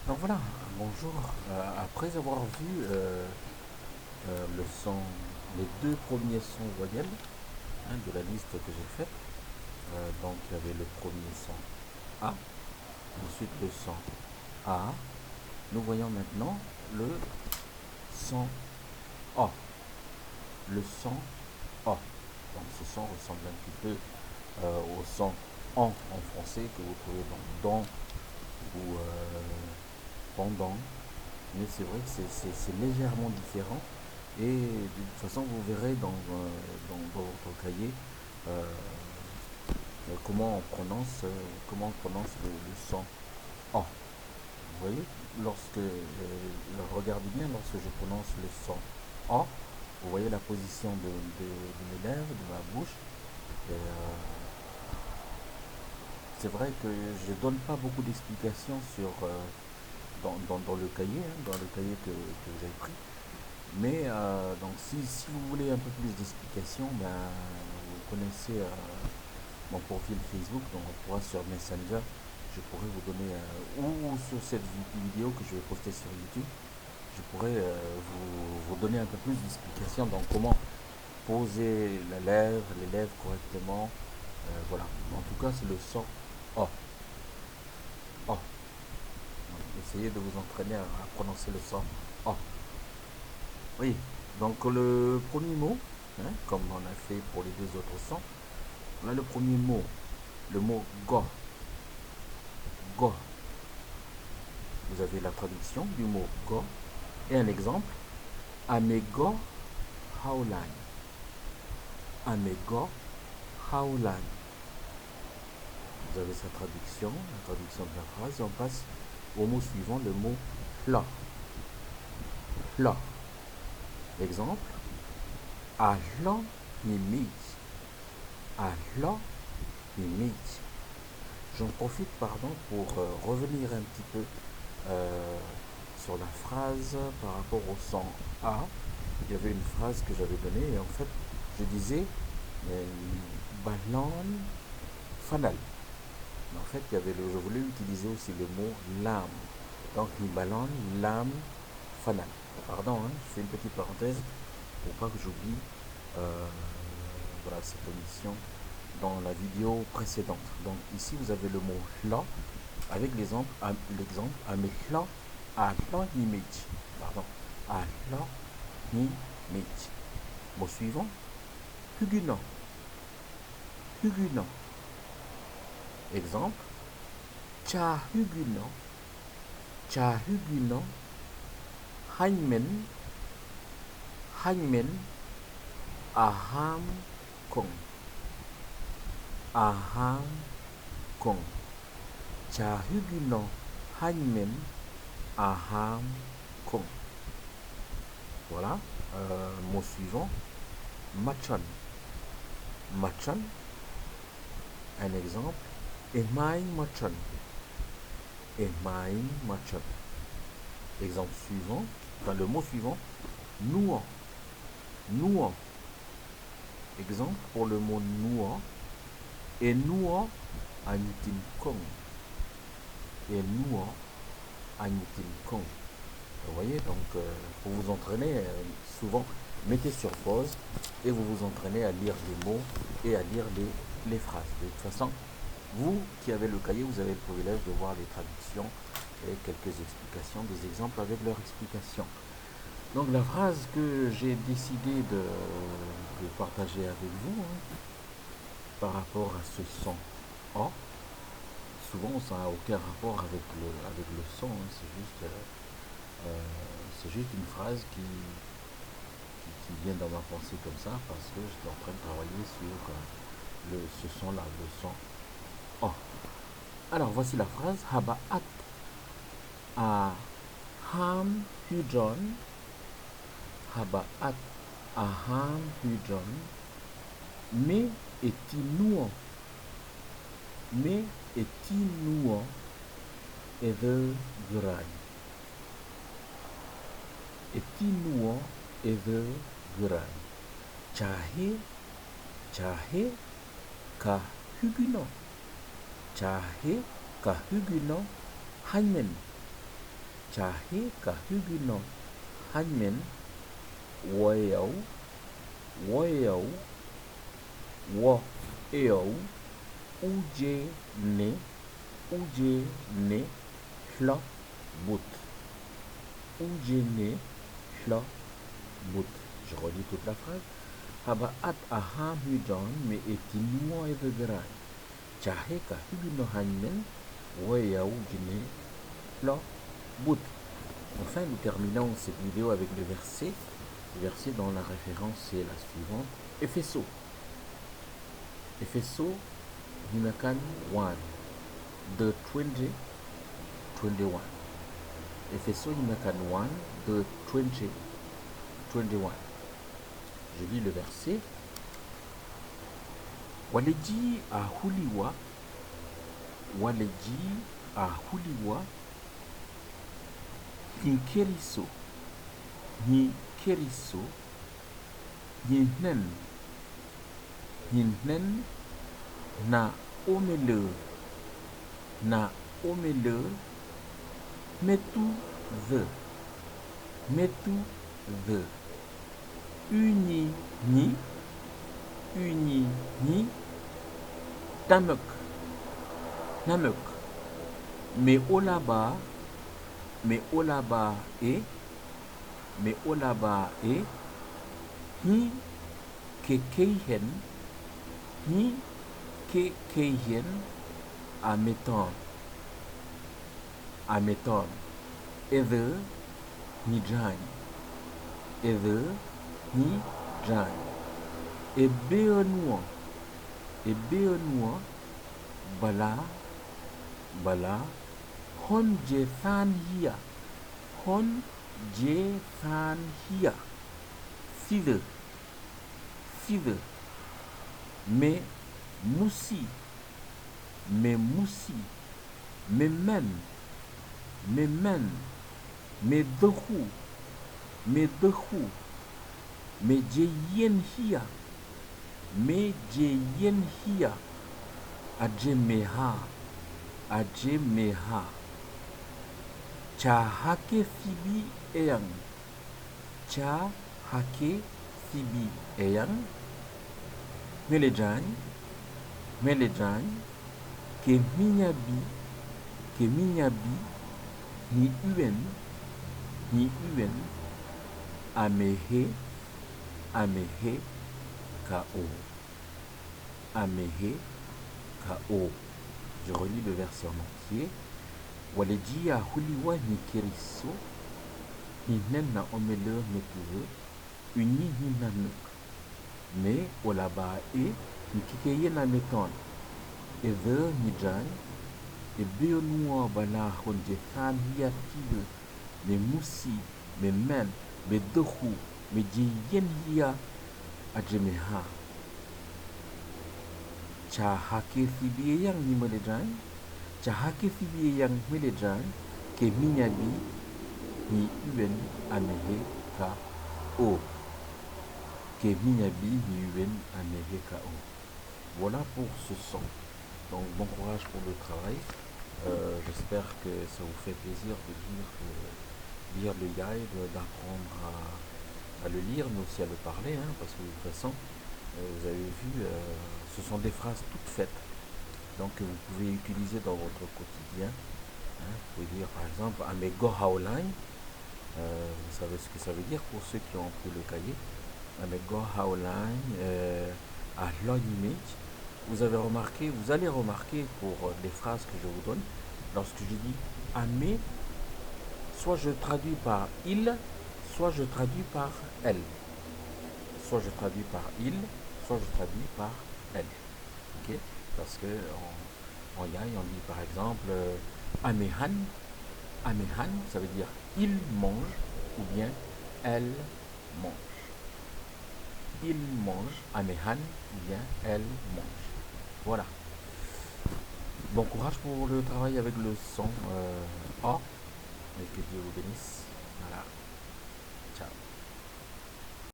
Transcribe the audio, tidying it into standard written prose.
Donc voilà, bonjour. Après avoir vu le son, les deux premiers sons voyelles de la liste que j'ai faite, donc il y avait le premier son A, ensuite le son A. Nous voyons maintenant le son O. Le son O. Donc ce son ressemble un petit peu au son en français que vous trouvez dans ou pendant. Mais c'est vrai que c'est légèrement différent. Et de toute façon, vous verrez dans votre cahier euh, comment on prononce le son O. Vous voyez, regardez bien lorsque je prononce le son O, vous voyez la position de mes lèvres, de ma bouche. Et, c'est vrai que je ne donne pas beaucoup d'explications dans le cahier, dans le cahier que j'ai pris. Mais donc si vous voulez un peu plus d'explications, ben, vous connaissez mon profil Facebook, donc on pourra sur Messenger, je pourrais vous donner, ou sur cette vidéo que je vais poster sur YouTube, je pourrais vous donner un peu plus d'explications dans comment poser les lèvres correctement. Voilà, en tout cas c'est le son O. O. Donc, essayez de vous entraîner à prononcer le son O. Oui, donc le premier mot, comme on a fait pour les deux autres sons, on a le premier mot, le mot go. Go. Vous avez la traduction du mot go. Et un exemple, Amego Haulan. Amego Haulan. Vous avez sa traduction, la traduction de la phrase, et on passe au mot suivant, le mot la. La. Exemple, Ahla Mimit. Ahla Mimit. J'en profite, pardon, pour revenir un petit peu euh, sur la phrase par rapport au son A. Il y avait une phrase que j'avais donnée et en fait, je disais ballon fanal. Mais en fait, je voulais utiliser aussi le mot lame. Donc, ni ballon, lame, fanal. Pardon, je fais une petite parenthèse pour pas que j'oublie euh, voilà, cette omission dans la vidéo précédente. Donc ici vous avez le mot la avec l'exemple amehla ahla nimich. Pardon. Ahla nimich. Mot suivant, huguna. Huguna. Exemple, cha huguna. Cha huguna. Hanmen. Hanmen. Aham kong. Aham kong. Cha huguna. Hanmen. Aham kong. Voilà. Mot suivant, machan. Machan, un exemple, emain machan. Emain machan. Exemple suivant, enfin le mot suivant, nouan. Nouan. Exemple pour le mot nouan, et nouan agnitin kong. Et nouan agnitin kong. Vous voyez, donc pour vous entraîner, souvent, mettez sur pause et vous vous entraînez à lire les mots et à lire les phrases. De toute façon, vous qui avez le cahier, vous avez le privilège de voir les traductions et quelques explications, des exemples avec leurs explications. Donc la phrase que j'ai décidé de partager avec vous par rapport à ce son A, souvent ça n'a aucun rapport avec le son, c'est juste une phrase qui vient dans ma pensée comme ça parce que j'étais en train de travailler sur ce son-là, le son O. Alors voici la phrase Haba'at aham hydron. Haba'at aham hydron. Me etinuan. Me etinuan ever gerai. Etinuan ever gerai. Chahe Chahe kahugino. Chahe kahugino hanmen. Chahe ka hugino hanmen woyau woyau wo eau uje ne hlo but uje ne hlo but. Je relis toute la phrase. Haba at aha hudon me etinua evergerai. Chahe ka hugino hanmen woyau uje hlo but. Enfin, nous terminons cette vidéo avec le verset. Le verset dont la référence est la suivante. Epheso. Epheso, Himakan 1, de 20, 21. Epheso, Himakan 1, de 20, 21. Je lis le verset. Waleji ahuliwa, waleji ahuliwa, hinkeriso, hinkeriso, hinen na omele metu the uni ni tamek me olaba e hi kekeihen ameton ether ni jan ebeonua bala hon jethan hia fide me musi me men me dohu me jeyen hia ajemeha chahake fibi eyang melejany ke minyabi ni uen amehe kao. Je relis le verset en entier. Waleji ahuliwa ni keriso hinen na omele metuve uni hinanuk me olaba ni kikeye na meton ether ni jan ebeonua bala honje than hia fide me musi me men me dohu me jeyen hia ajemeha chahake fibi yang ni melejan chahake fibi yang melejan ke minyabi ni uen amehe ka o ke minyabi ni uen amehe ka o. Voilà pour ce son. Donc bon courage pour le travail. J'espère que ça vous fait plaisir de lire le guide, d'apprendre à le lire, mais aussi à le parler, hein, parce que de toute façon, vous avez vu, ce sont des phrases toutes faites, donc que vous pouvez utiliser dans votre quotidien. Hein. Vous pouvez dire par exemple Amego Haoline, vous savez ce que ça veut dire pour ceux qui ont pris le cahier. Amego Haoline, à image. Vous allez remarquer pour les phrases que je vous donne, lorsque je dis Amé, soit je traduis par il, soit je traduis par elle. Soit je traduis par il, soit je traduis par elle. Ok? Parce que en Yai, on dit par exemple Amehan, ça veut dire il mange ou bien elle mange. Il mange, Amehan, ou bien elle mange. Voilà. Bon courage pour le travail avec le son A. Et que Dieu vous bénisse. Voilà.